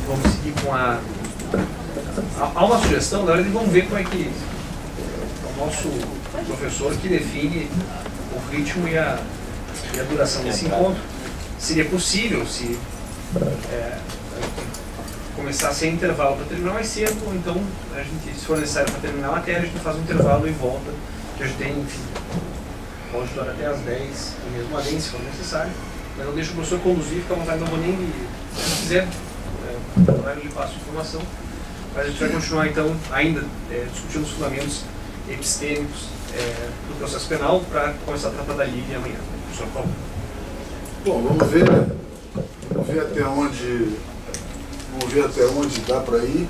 Vamos seguir com a... Há uma sugestão, na verdade vamos ver como é que o nosso professor que define o ritmo e a duração desse encontro. Seria possível se começar sem intervalo para terminar mais cedo, ou então, a gente, se for necessário para terminar a matéria, a gente faz um intervalo e volta, que a gente tem, enfim, pode durar até às 10, e mesmo além, se for necessário. Mas eu deixo o professor conduzir, fica à vontade, não vou nem, se quiser, eu lhe passo informação. Mas a gente vai continuar, então, ainda discutindo os fundamentos epistêmicos do processo penal para começar a tratar da Lívia amanhã. Professor, por favor. Bom, vamos ver até onde dá para ir.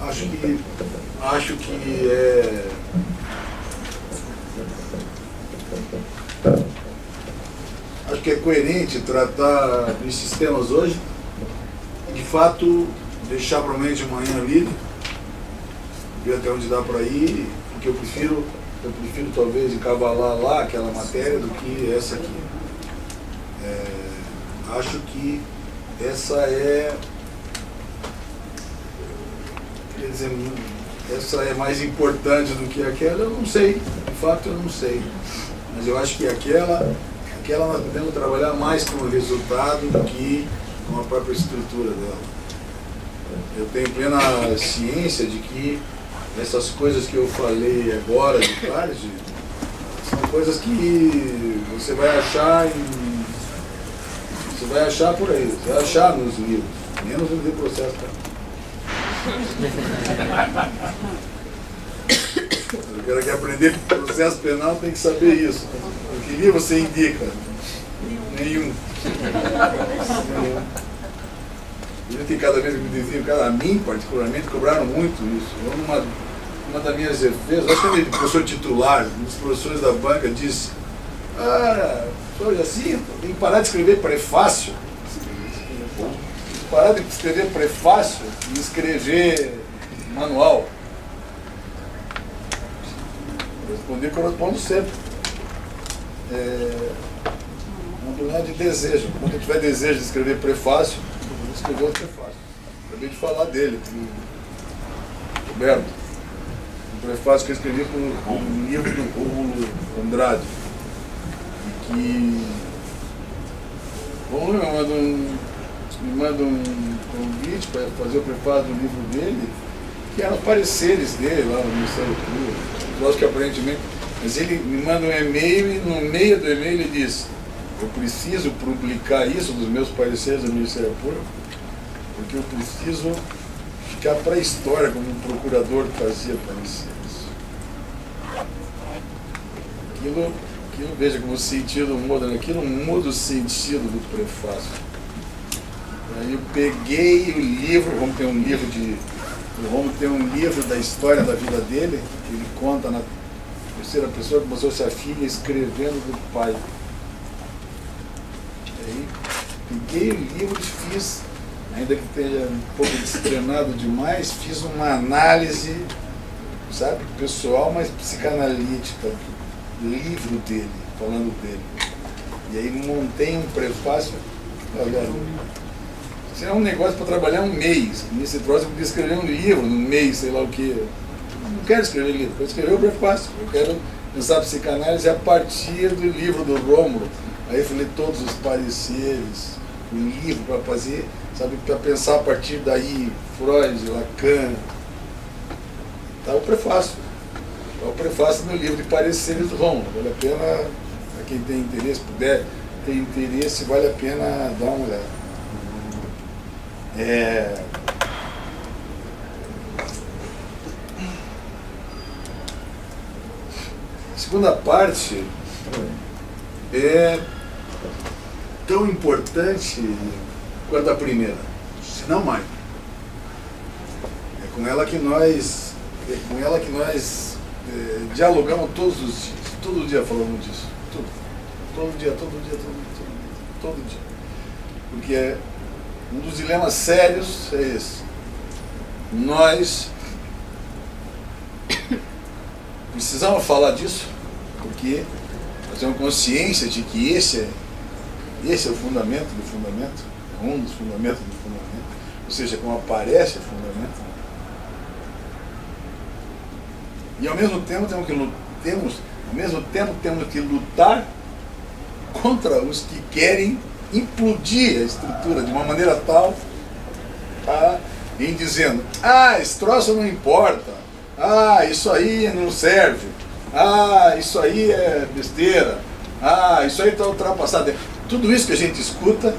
Acho que é coerente tratar desses temas hoje. De fato, deixar para amanhã de manhã livre, ver até onde dá para ir, porque eu prefiro talvez encavalar lá aquela matéria do que essa aqui. Acho que essa essa é mais importante do que aquela, eu não sei, de fato eu não sei. Mas eu acho que aquela nós podemos trabalhar mais com o resultado do que com a própria estrutura dela. Eu tenho plena ciência de que essas coisas que eu falei agora de tarde são coisas que você vai achar por aí, você vai achar nos livros, menos no processo penal. O cara que aprender processo penal tem que saber isso. O que livro você indica? Nenhum. Eu tenho cada vez que me diziam, a mim particularmente, cobraram muito isso. Uma das minhas defesas, acho que o professor titular, um dos professores da banca, disse: professor Jacinto, tem que parar de escrever prefácio. Parar de escrever prefácio e escrever manual. Responder que eu respondo sempre. Não tem nada de desejo. Quando eu tiver desejo de escrever prefácio, eu vou escrever o prefácio. Acabei de falar dele, do Roberto. Um prefácio que eu escrevi para um livro do Rômulo Andrade. E que me manda um convite para fazer o prefácio do livro dele, que eram pareceres dele lá no Ministério Público. Eu acho que aparentemente. Mas ele me manda um e-mail e no meio do e-mail ele diz: eu preciso publicar isso dos meus pareceres do Ministério Público, porque eu preciso ficar para a história como um procurador que fazia pareceres. Aquilo, veja como o sentido muda, aquilo muda o sentido do prefácio. Aí eu peguei o livro, o Romulo tem um livro da história da vida dele, que ele conta na terceira pessoa como se fosse a filha escrevendo do pai. Aí peguei o livro e fiz, ainda que tenha um pouco destreinado demais, fiz uma análise, sabe, pessoal, mas psicanalítica do livro dele, falando dele. E aí montei um prefácio. Olha, isso é um negócio para trabalhar um mês. Nesse troço eu podia escrever um livro no mês, sei lá o quê. Não quero escrever livro, eu quero escrever o prefácio. Eu quero pensar psicanálise a partir do livro do Rômulo. Aí eu falei todos os pareceres, o livro para fazer, sabe, para pensar a partir daí, Freud, Lacan. Tá o prefácio. Tá o prefácio no livro de pareceres do Rômulo. Vale a pena, para quem tem interesse, puder ter interesse, vale a pena dar uma olhada. A segunda parte é tão importante quanto a primeira, se não mais. É com ela que nós dialogamos todos os dias. Todo dia falamos disso. Todo dia. Porque um dos dilemas sérios é esse. Nós precisamos falar disso, porque nós temos consciência de que esse é o fundamento do fundamento, é um dos fundamentos do fundamento, ou seja, como aparece o fundamento. E ao mesmo tempo temos que lutar contra os que querem implodir a estrutura de uma maneira tal, em dizendo, esse troço não importa, isso aí não serve, isso aí é besteira, isso aí está ultrapassado. Tudo isso que a gente escuta,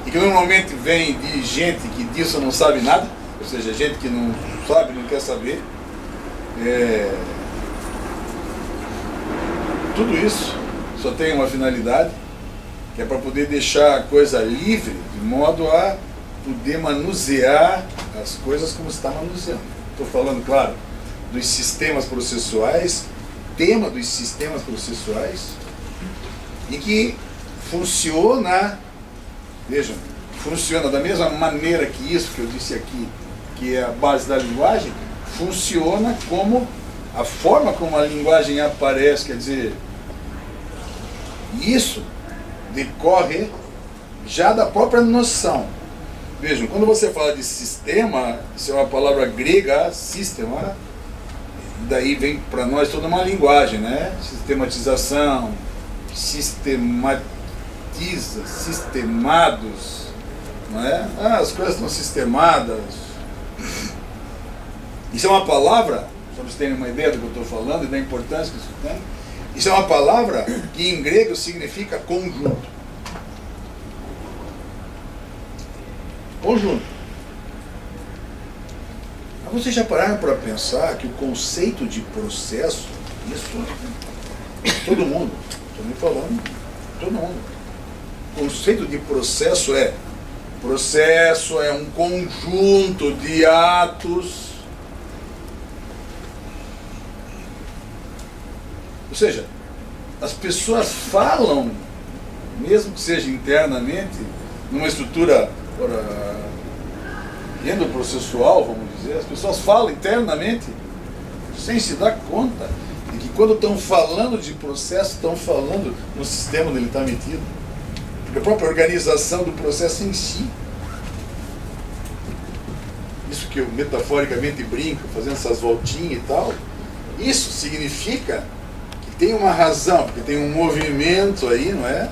e que normalmente vem de gente que disso não sabe nada, ou seja, gente que não sabe, não quer saber, tudo isso só tem uma finalidade, que é para poder deixar a coisa livre, de modo a poder manusear as coisas como está manuseando. Estou falando, claro, dos sistemas processuais, tema dos sistemas processuais, e que funciona, vejam, funciona da mesma maneira que isso que eu disse aqui, que é a base da linguagem, funciona como a forma como a linguagem aparece, quer dizer, isso decorre já da própria noção. Vejam, quando você fala de sistema, isso é uma palavra grega, sistema, daí vem para nós toda uma linguagem, né? Sistematização, sistematiza, sistemados, não é? As coisas estão sistemadas. Isso é uma palavra, só para vocês terem uma ideia do que eu estou falando e da importância que isso tem. Isso é uma palavra que em grego significa conjunto. Conjunto. Mas vocês já pararam para pensar que o conceito de processo, isso todo mundo, estou me falando, todo mundo. O conceito de processo é um conjunto de atos. Ou seja, as pessoas falam, mesmo que seja internamente, numa estrutura endoprocessual, vamos dizer, as pessoas falam internamente, sem se dar conta de que quando estão falando de processo, estão falando no sistema onde ele está metido. Porque a própria organização do processo em si. Isso que eu metaforicamente brinco, fazendo essas voltinhas e tal, isso significa que tem uma razão, porque tem um movimento aí, não é?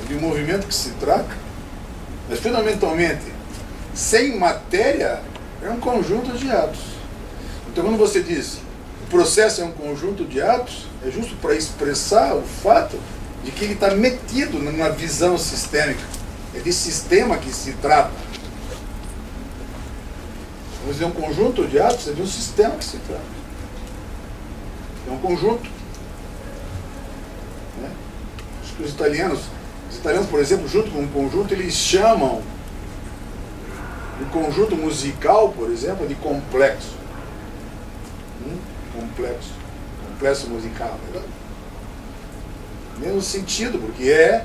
De um movimento que se trata, mas fundamentalmente, sem matéria, é um conjunto de atos. Então quando você diz o processo é um conjunto de atos, é justo para expressar o fato de que ele está metido numa visão sistêmica. É de sistema que se trata. Vamos dizer, um conjunto de atos é de um sistema que se trata. É um conjunto. Né? Acho que os italianos, por exemplo, junto com um conjunto, eles chamam o conjunto musical, por exemplo, de complexo. Complexo musical, verdade? Mesmo sentido, porque é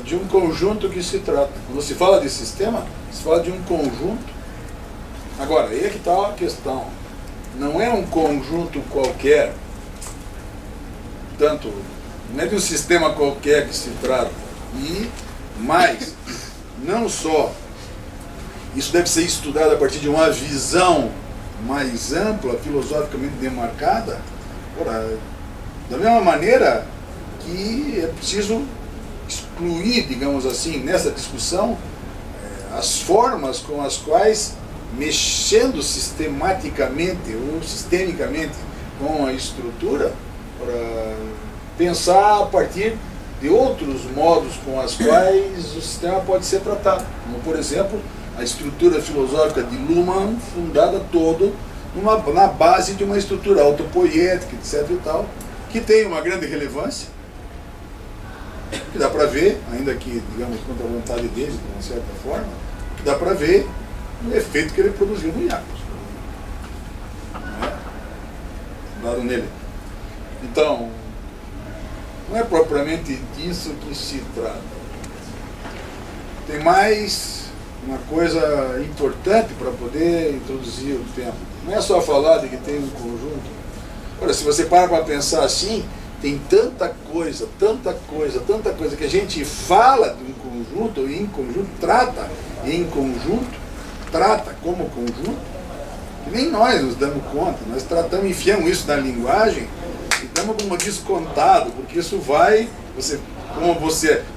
de um conjunto que se trata. Quando se fala de sistema, se fala de um conjunto. Agora, aí é que está a questão. Não é um conjunto qualquer, portanto, não é de um sistema qualquer que se trata. Mas, não só, isso deve ser estudado a partir de uma visão mais ampla, filosoficamente demarcada, da mesma maneira que é preciso excluir, digamos assim, nessa discussão, as formas com as quais, mexendo sistematicamente ou sistemicamente com a estrutura, para pensar a partir de outros modos com as quais o sistema pode ser tratado, como por exemplo a estrutura filosófica de Luhmann, fundada todo na base de uma estrutura autopoética, etc. e tal, que tem uma grande relevância, que dá para ver, ainda que, digamos, contra a vontade dele, de uma certa forma, que dá para ver o efeito que ele produziu no Iacos, dado nele. Então, não é propriamente disso que se trata. Tem mais uma coisa importante para poder introduzir o tema. Não é só falar de que tem um conjunto. Olha, se você para pensar assim, tem tanta coisa que a gente fala de um conjunto, e em conjunto, trata em conjunto, trata como conjunto, que nem nós nos damos conta. Nós tratamos, enfiamos isso na linguagem e damos como descontado, porque isso vai,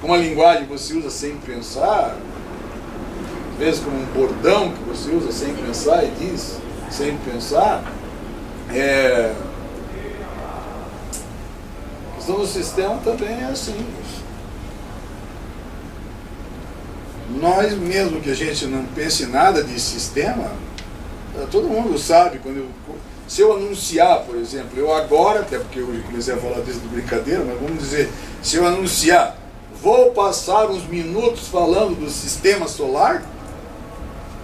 como a linguagem você usa sem pensar, às vezes como um bordão que você usa sem pensar e diz sem pensar, a questão do sistema também é assim. Nós, mesmo que a gente não pense nada de sistema, todo mundo sabe, se eu anunciar, por exemplo, eu agora, até porque eu comecei a falar disso de brincadeira, mas vamos dizer, se eu anunciar, vou passar uns minutos falando do sistema solar,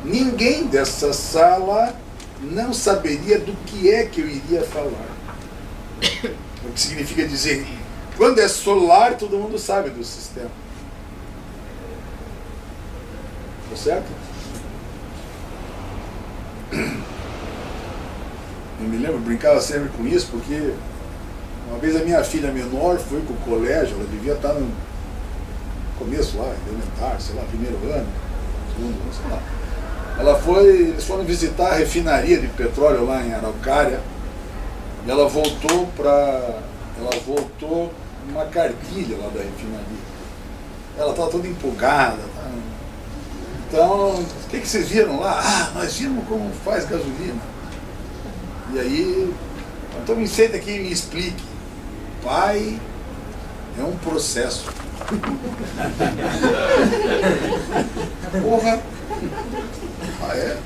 ninguém dessa sala não saberia do que é que eu iria falar. O que significa dizer, quando é solar, todo mundo sabe do sistema. Tá certo? Eu me lembro, eu brincava sempre com isso, porque uma vez a minha filha menor foi para o colégio, ela devia estar no começo lá, elementar, sei lá, primeiro ano, segundo ano, sei lá. Eles foram visitar a refinaria de petróleo lá em Araucária, e ela voltou uma cartilha lá da refinaria. Ela estava toda empolgada. Tá? Então, o que vocês viram lá? Ah, nós vimos como faz gasolina. E aí, então me senta aqui e me explique. Pai, é um processo. Porra! Ah, é?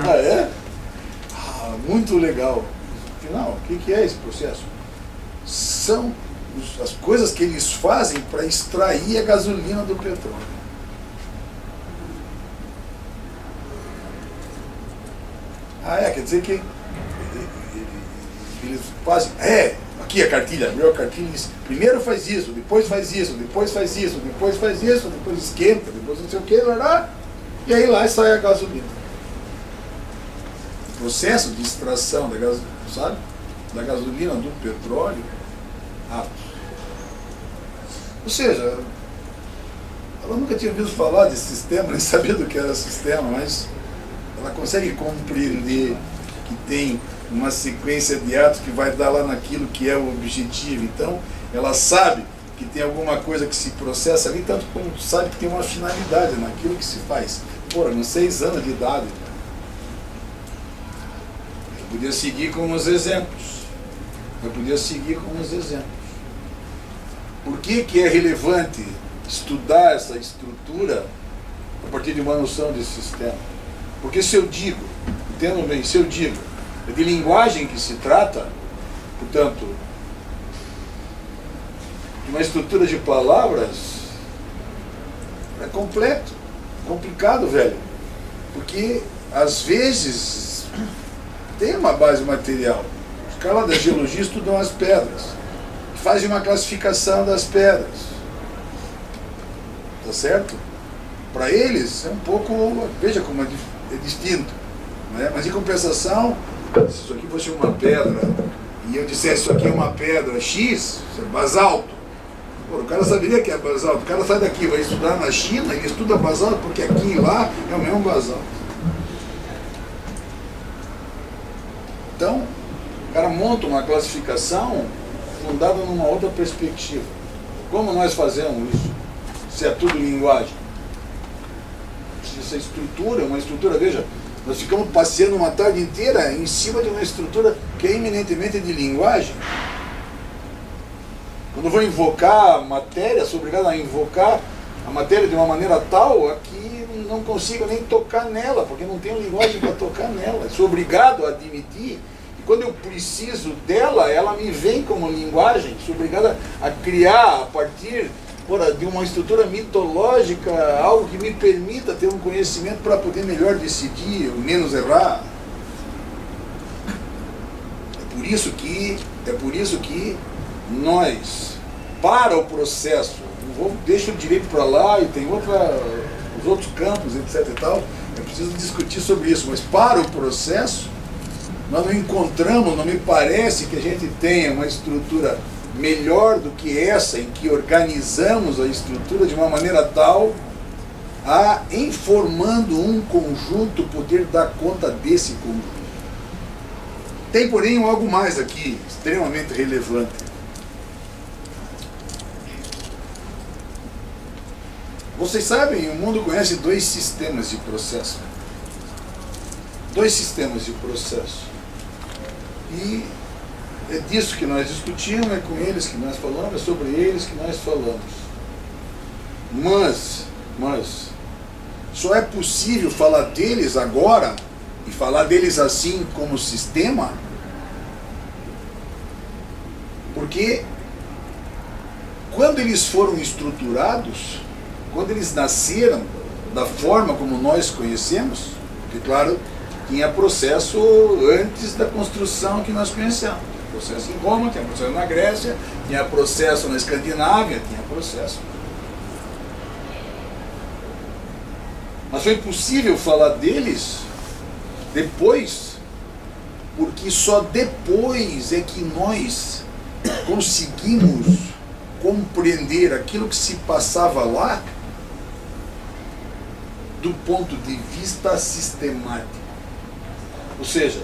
Ah, é? Ah, muito legal. Afinal, o que é esse processo? São as coisas que eles fazem para extrair a gasolina do petróleo. Ah, quer dizer que eles fazem. Aqui a cartilha, abriu a cartilha e diz, primeiro faz isso, depois faz isso, depois faz isso, depois faz isso, depois esquenta, depois não sei o que, e aí lá sai a gasolina. O processo de extração da gasolina do petróleo, ou seja, ela nunca tinha ouvido falar de sistema, nem sabia do que era sistema, mas ela consegue compreender que tem uma sequência de atos que vai dar lá naquilo que é o objetivo. Então, ela sabe que tem alguma coisa que se processa ali, tanto como sabe que tem uma finalidade naquilo que se faz. Pô, nos 6 anos de idade. Eu podia seguir com uns exemplos. Por que é relevante estudar essa estrutura a partir de uma noção de sistema? Porque se eu digo, entendam bem, se eu digo, é de linguagem que se trata, portanto, de uma estrutura de palavras, é complicado, velho. Porque, às vezes, tem uma base material. Os caras lá da geologia estudam as pedras, fazem uma classificação das pedras. Tá certo? Para eles, é um pouco, veja como é distinto. Né? Mas, em compensação, se isso aqui fosse uma pedra, e eu dissesse isso aqui é uma pedra X, isso é basalto. Pô, o cara saberia que é basalto. O cara sai daqui, vai estudar na China, ele estuda basalto, porque aqui e lá é o mesmo basalto. Então, o cara monta uma classificação fundada numa outra perspectiva. Como nós fazemos isso? Se é tudo linguagem. Essa estrutura é uma estrutura, veja, nós ficamos passeando uma tarde inteira em cima de uma estrutura que é eminentemente de linguagem. Quando eu vou invocar a matéria, sou obrigado a invocar a matéria de uma maneira tal a que não consigo nem tocar nela, porque não tenho linguagem para tocar nela. Sou obrigado a admitir que quando eu preciso dela, ela me vem como linguagem. Sou obrigado a criar a partir de uma estrutura mitológica, algo que me permita ter um conhecimento para poder melhor decidir, menos errar. É por isso que nós, para o processo, deixa o direito para lá e tem os outros campos, etc e tal, É preciso discutir sobre isso, mas para o processo, nós não encontramos, não me parece que a gente tenha uma estrutura melhor do que essa, em que organizamos a estrutura de uma maneira tal a, informando um conjunto, poder dar conta desse conjunto. Tem, porém, algo mais aqui, extremamente relevante. Vocês sabem, o mundo conhece dois sistemas de processo. Dois sistemas de processo. E é disso que nós discutimos, é com eles que nós falamos, é sobre eles que nós falamos. Mas, só é possível falar deles agora, e falar deles assim como sistema, porque quando eles foram estruturados, quando eles nasceram da forma como nós conhecemos, porque claro, tinha processo antes da construção que nós conhecemos. Tinha processo em Roma, tinha processo na Grécia, tinha processo na Escandinávia, tinha processo. Mas foi possível falar deles depois, porque só depois é que nós conseguimos compreender aquilo que se passava lá do ponto de vista sistemático. Ou seja,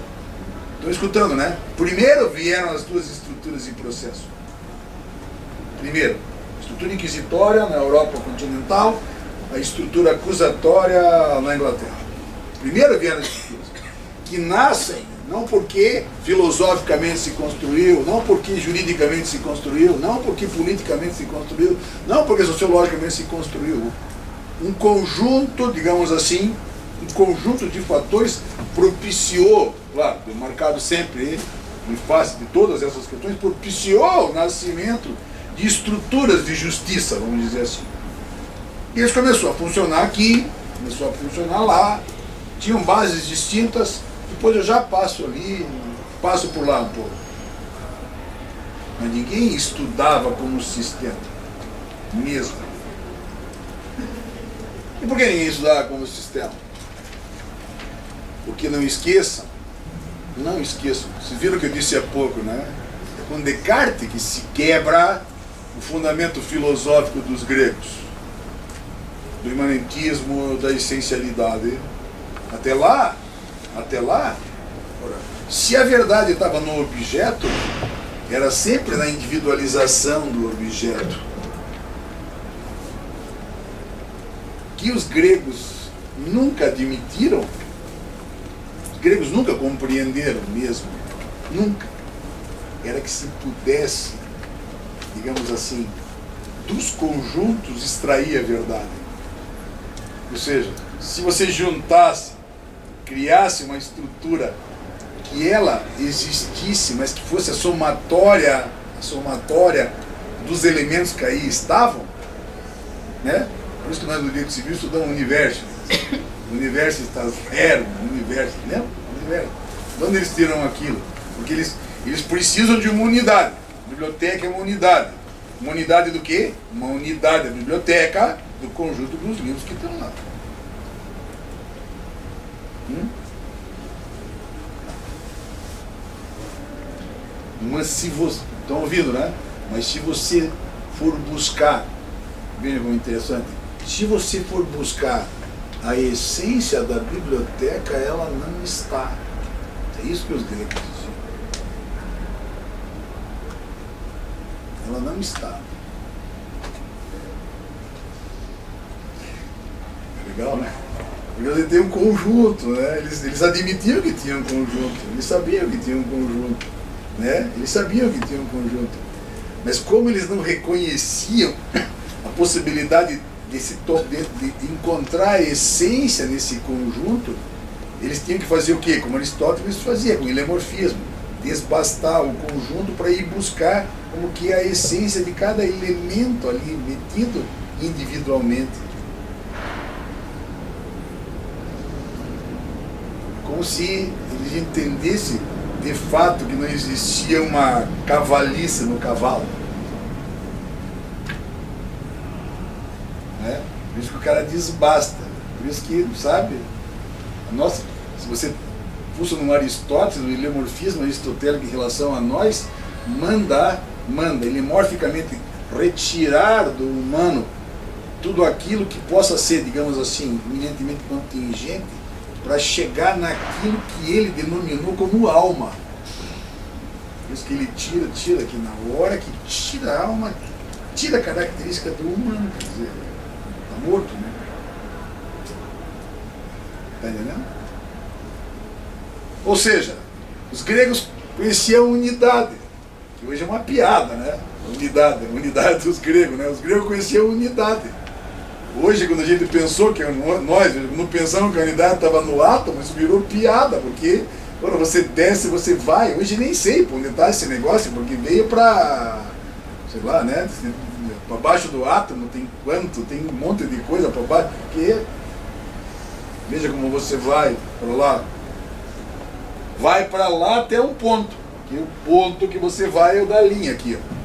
estão escutando, né? Primeiro vieram as duas estruturas de processo. Primeiro, a estrutura inquisitória na Europa continental, a estrutura acusatória na Inglaterra. Primeiro vieram as estruturas, que nascem não porque filosoficamente se construiu, não porque juridicamente se construiu, não porque politicamente se construiu, não porque sociologicamente se construiu. Um conjunto, digamos assim, um conjunto de fatores propiciou, claro, marcado sempre em face de todas essas questões, propiciou o nascimento de estruturas de justiça, vamos dizer assim. E isso começou a funcionar aqui, começou a funcionar lá, tinham bases distintas, depois eu já passo ali, passo por lá um pouco. Mas ninguém estudava como sistema, mesmo. E por que ninguém estudava como sistema? Porque não esqueçam, vocês viram o que eu disse há pouco, né? É com Descartes que se quebra o fundamento filosófico dos gregos, do imanentismo, da essencialidade. Até lá, se a verdade estava no objeto, era sempre na individualização do objeto. Que os gregos nunca admitiram, os gregos nunca compreenderam mesmo, nunca, era que se pudesse, digamos assim, dos conjuntos extrair a verdade. Ou seja, se você juntasse, criasse uma estrutura que ela existisse, mas que fosse a somatória dos elementos que aí estavam, né? Por isso que nós no direito civil estudamos o universo. O universo está zero, o universo, lembra? O universo. De onde eles tiram aquilo? Porque eles precisam de uma unidade. A biblioteca é uma unidade. Uma unidade do quê? Uma unidade da biblioteca do conjunto dos livros que estão lá. Mas se você... Estão ouvindo, né? Mas se você for buscar, veja como interessante, se você for buscar a essência da biblioteca, ela não está. É isso que os gregos diziam. Ela não está. É legal, né? Porque você tem um conjunto, né? Eles admitiam que tinham um conjunto, eles sabiam que tinham um conjunto, né? Eles sabiam que tinham um conjunto. Mas como eles não reconheciam a possibilidade de encontrar a essência nesse conjunto, eles tinham que fazer o quê? Como Aristóteles fazia, com o ilemorfismo, desbastar o conjunto para ir buscar como que é a essência de cada elemento ali metido individualmente. Como se eles entendessem de fato que não existia uma cavalice no cavalo. Né? Por isso que o cara desbasta. Por isso que, sabe, Nossa, se você puxa no Aristóteles, no heliomorfismo aristotélico em relação a nós, manda elimorficamente retirar do humano tudo aquilo que possa ser, digamos assim, eminentemente contingente, para chegar naquilo que ele denominou como alma. Por isso que ele tira aqui na hora que tira a alma, tira a característica do humano, quer dizer, está morto, né? Está entendendo? Ou seja, os gregos conheciam a unidade, que hoje é uma piada, né? A unidade dos gregos, né? Os gregos conheciam a unidade. Hoje, quando a gente pensou que nós não pensamos que a unidade estava no átomo, isso virou piada, porque quando você desce, você vai. Hoje nem sei para onde está esse negócio, porque veio para, sei lá, né? Para baixo do átomo tem quanto? Tem um monte de coisa para baixo. Porque, veja como você vai para lá. Vai para lá até um ponto. E o ponto que você vai é o da linha aqui, ó.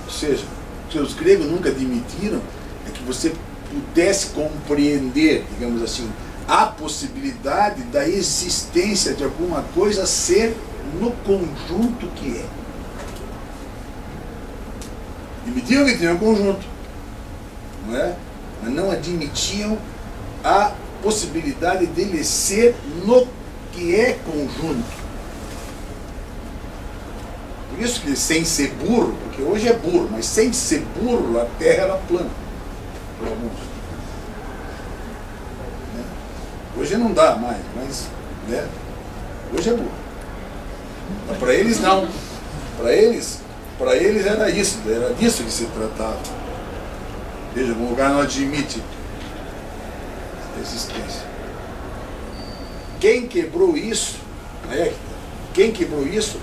Ou seja, o que os gregos nunca admitiram é que você pudesse compreender, digamos assim, a possibilidade da existência de alguma coisa ser no conjunto que é. Admitiam que tinha um conjunto, não é? Mas não admitiam a possibilidade dele ser no que é conjunto. Por isso que sem ser burro, porque hoje é burro, mas sem ser burro a Terra era plana. Para alguns. Né? Hoje não dá mais, mas né? Hoje é burro. Mas para eles não. Para eles era disso que se tratava. Veja, um lugar não admite a existência. Quem quebrou isso, né? Quem quebrou isso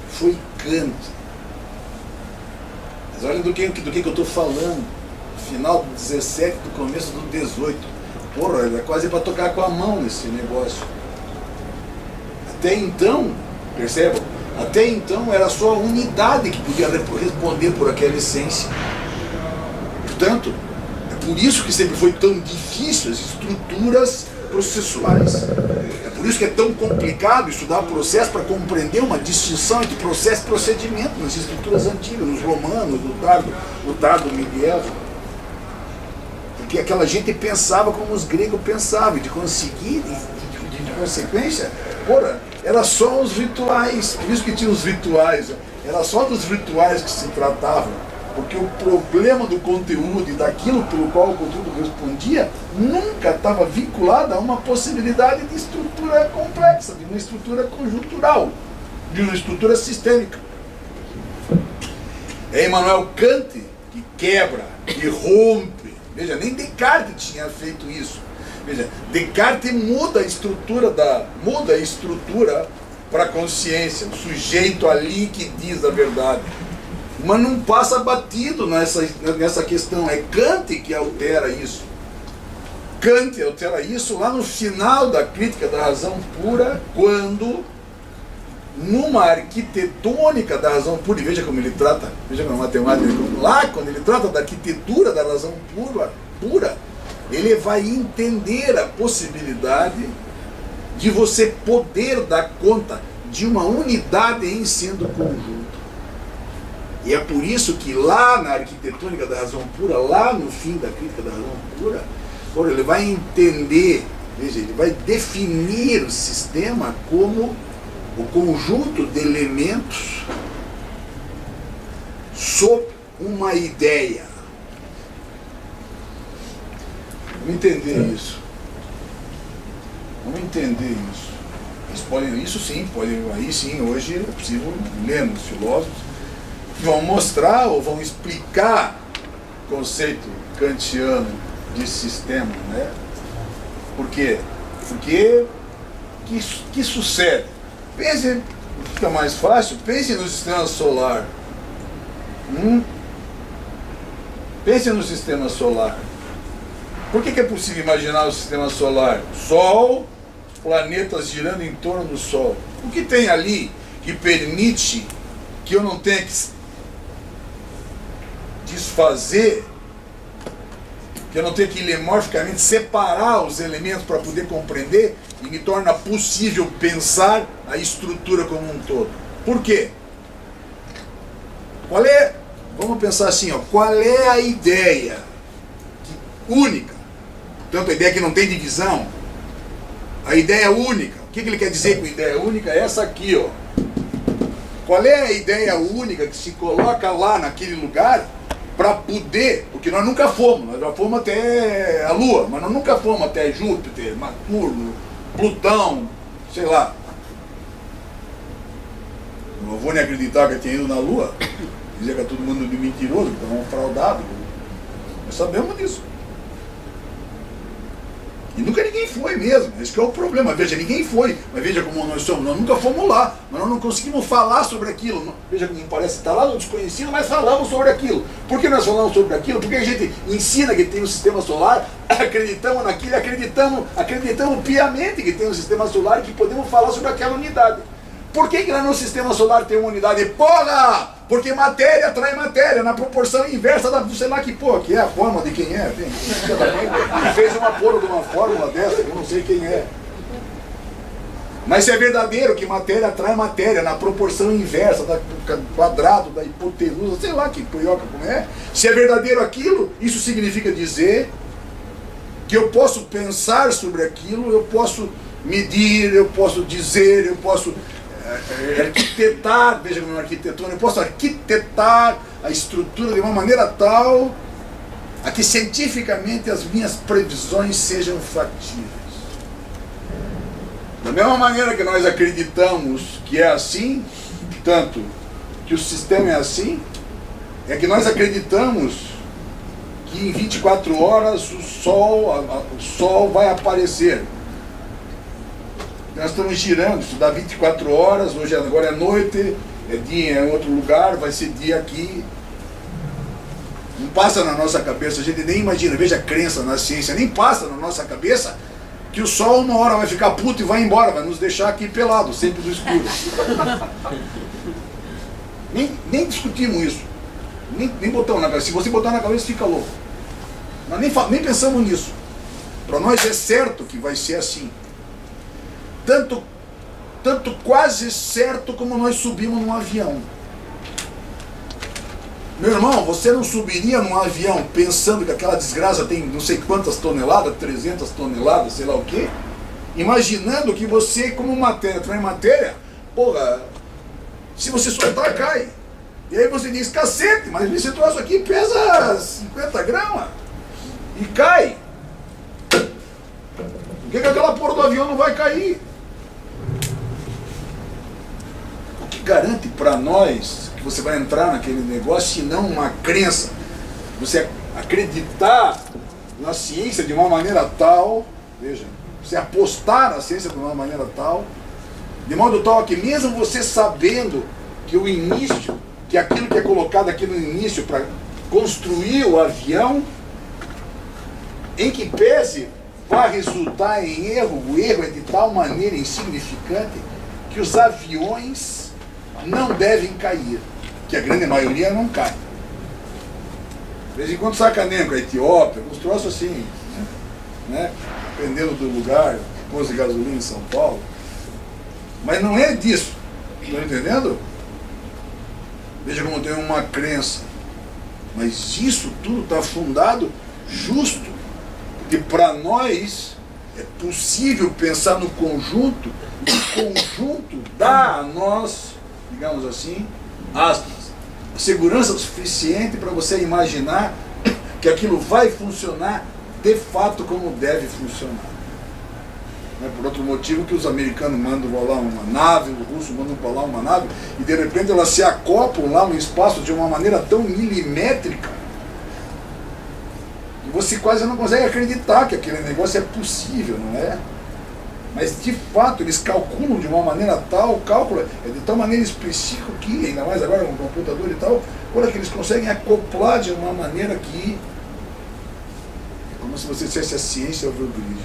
foi Kant. Mas olha do que eu estou falando. Final do 17, do começo do 18. Porra, é quase para tocar com a mão nesse negócio. Até então, percebam? Até então era só a unidade que podia responder por aquela essência. Portanto, é por isso que sempre foi tão difícil as estruturas processuais. É por isso que é tão complicado estudar o processo para compreender uma distinção entre processo e procedimento nas estruturas antigas, nos romanos, no Tardo Miguel. Porque aquela gente pensava como os gregos pensavam, e de conseguir, de consequência, porra, era só os rituais, por isso que tinha os rituais, era só dos rituais que se tratavam. Porque o problema do conteúdo e daquilo pelo qual o conteúdo respondia nunca estava vinculado a uma possibilidade de estrutura complexa, de uma estrutura conjuntural, de uma estrutura sistêmica. É Immanuel Kant que quebra, que rompe. Veja, nem Descartes tinha feito isso. Veja, Descartes muda a estrutura para a consciência, o sujeito ali que diz a verdade. Mas não passa batido nessa questão. É Kant que altera isso. Kant altera isso lá no final da Crítica da Razão Pura, quando, numa arquitetônica da razão pura, e veja como ele trata, veja como a matemática, lá quando ele trata da arquitetura da razão pura, ele vai entender a possibilidade de você poder dar conta de uma unidade em sendo conjunto. E é por isso que lá na arquitetônica da razão pura, lá no fim da Crítica da Razão Pura, ele vai entender, veja, ele vai definir o sistema como o conjunto de elementos sob uma ideia. Vamos entender isso. Vamos entender isso. Eles podem, isso sim, aí sim, hoje é possível ler nos filósofos, vão mostrar ou vão explicar o conceito kantiano de sistema, né? Por quê? Porque que sucede? Pense, fica mais fácil, pense no sistema solar. Pense no sistema solar. Por que é possível imaginar o sistema solar? Sol, planetas girando em torno do Sol. O que tem ali que permite que eu não tenha que desfazer que eu não tenho que lemorficamente separar os elementos para poder compreender e me torna possível pensar a estrutura como um todo. Por quê? Qual é, vamos pensar assim, ó, qual é a ideia única? Portanto, a ideia que não tem divisão, a ideia única. O que ele quer dizer com ideia única? É essa aqui, ó. Qual é a ideia única que se coloca lá naquele lugar para poder, porque nós nunca fomos, nós já fomos até a Lua, mas nós nunca fomos até Júpiter, Saturno, Plutão, sei lá. Eu não vou nem acreditar que eu tinha ido na Lua, dizer que é todo mundo de mentiroso, que estão fraudados. Nós sabemos disso. E nunca ninguém foi mesmo, esse que é o problema. Veja, ninguém foi, mas veja como nós somos, nós nunca fomos lá, mas nós não conseguimos falar sobre aquilo. Veja como parece estar lá no desconhecido, mas falamos sobre aquilo. Por que nós falamos sobre aquilo? Porque a gente ensina que tem um sistema solar, acreditamos naquilo, acreditamos piamente que tem um sistema solar e que podemos falar sobre aquela unidade. Por que lá no sistema solar tem uma unidade? Porra! Porque matéria atrai matéria, na proporção inversa da, sei lá que porra, que é a forma de quem é. Quem fez uma porra de uma fórmula dessa, eu não sei quem é. Mas se é verdadeiro que matéria atrai matéria, na proporção inversa do quadrado, da hipotenusa, sei lá que porioca como é. Se é verdadeiro aquilo, isso significa dizer que eu posso pensar sobre aquilo, eu posso medir, eu posso dizer, eu posso arquitetar, veja como é arquitetura, eu posso arquitetar a estrutura de uma maneira tal a que cientificamente as minhas previsões sejam factíveis. Da mesma maneira que nós acreditamos que é assim, tanto que o sistema é assim, é que nós acreditamos que em 24 horas o Sol vai aparecer. Nós estamos girando, isso dá 24 horas, hoje agora é noite, é dia em outro lugar, vai ser dia aqui. Não passa na nossa cabeça, a gente nem imagina, veja a crença na ciência, nem passa na nossa cabeça que o Sol uma hora vai ficar puto e vai embora, vai nos deixar aqui pelado, sempre no escuro. nem discutimos isso, nem botamos na cabeça. Se você botar na cabeça, fica louco. Nós nem pensamos nisso. Para nós é certo que vai ser assim. Tanto quase certo como nós subimos num avião. Meu irmão, você não subiria num avião pensando que aquela desgraça tem não sei quantas toneladas, 300 toneladas, sei lá o quê, imaginando que você, como matéria, atrai matéria, porra, se você soltar, cai. E aí você diz, cacete, mas esse troço aqui pesa 50 gramas e cai. Por que aquela porra do avião não vai cair? O que garante para nós que você vai entrar naquele negócio, se não uma crença? Você acreditar na ciência de uma maneira tal, veja, você apostar na ciência de uma maneira tal, de modo tal que mesmo você sabendo que o início, que aquilo que é colocado aqui no início para construir o avião, em que pese vai resultar em erro, o erro é de tal maneira insignificante que os aviões não devem cair, que a grande maioria não cai. De vez em quando sacaneiam com a Etiópia, uns troços assim, né? Dependendo do lugar, posto de gasolina em São Paulo. Mas não é disso, estão entendendo? Veja como tem uma crença. Mas isso tudo está fundado justo, porque para nós é possível pensar no conjunto, e o conjunto dá a nós, digamos assim, aspas, a segurança suficiente para você imaginar que aquilo vai funcionar de fato como deve funcionar. Não é por outro motivo que os americanos mandam lá uma nave, os russos mandam para lá uma nave, e de repente elas se acoplam lá no espaço de uma maneira tão milimétrica que você quase não consegue acreditar que aquele negócio é possível, não é? Mas de fato eles calculam de uma maneira tal, o cálculo é de tal maneira específica que, ainda mais agora com o computador e tal, olha que eles conseguem acoplar de uma maneira que é como se você dissesse a ciência over o bridge.